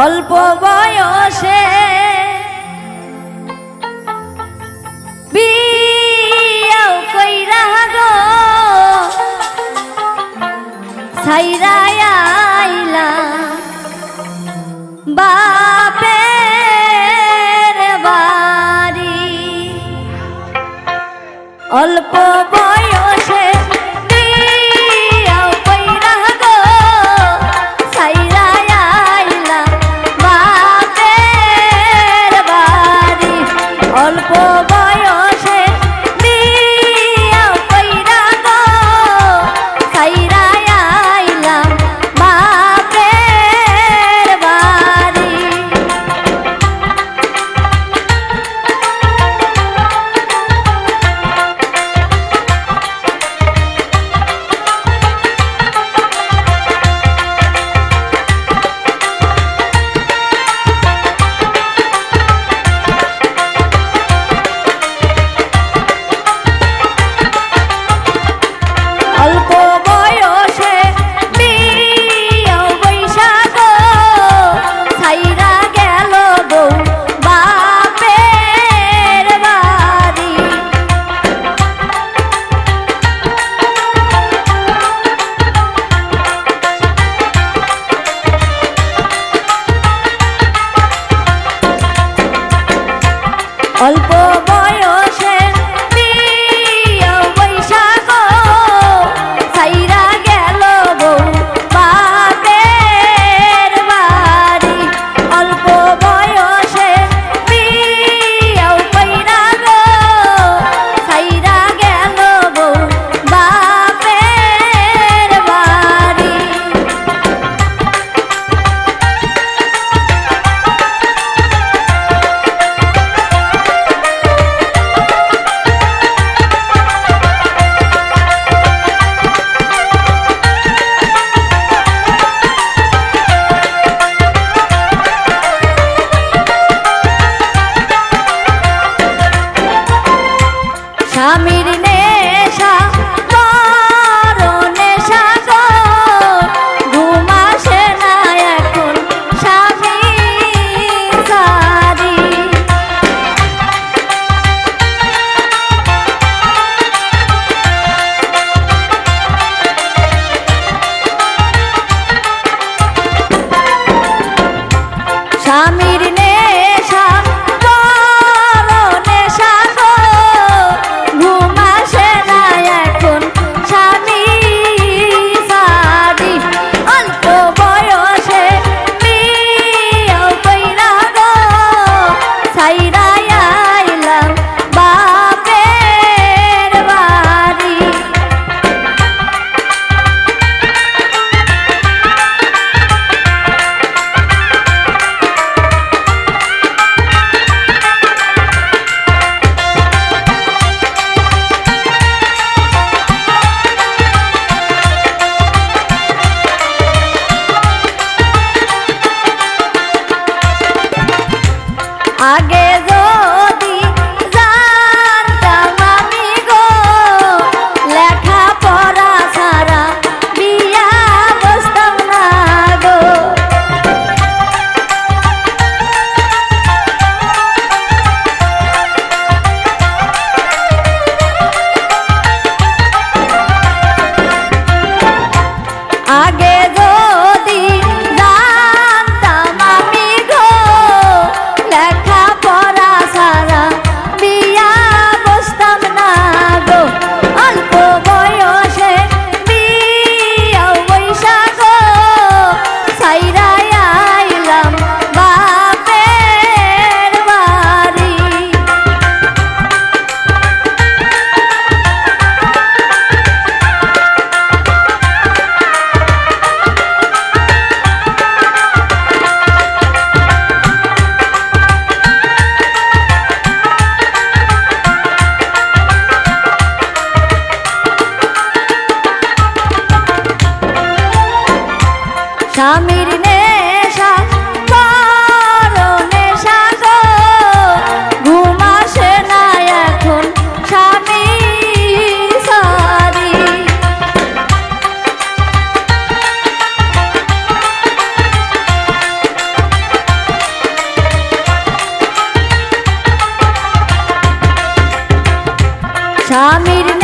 অল্প বয়সে বিয়াও কইরা গো ছাইরা আইলা বাপের বাড়ি। অল্প বয়সে বিয়াও কইরা গো ছাইরা আইলা বাপের বাড়ি। অল্প বয়সে বিয়াও কইরা গো ছাইরা আইলা বাপের বাড়ি। অল্প বয়সে বিয়াও বইসা গো ছাইরা গেল বউ বাপের বাড়ি। অল্প বয়সে বিয়াও বইসা গো ছাইরা গেল বউ বাপের বাড়ি। অল্প বয়সে বিয়াও কইরা গো ছাইরা গেল বউ বাপের বাড়ি। স্বামীর নেশা বড় নেশা গো ঘুম আসে না এখন স্বামী সারি। স্বামীর নেশা বড় নেশা গো ঘুম আসে না এখন স্বামী সারি। অল্প বয়সে বিয়াও কইরা গো ছাইরা আইলাম বাপের বাড়ি। আগে যদি জানতাম আমি গো লেখা পড়া ছাড়া বিয়া বসতাম না গো। আগে যদি জানতাম আমি গো লেখা স্বামীর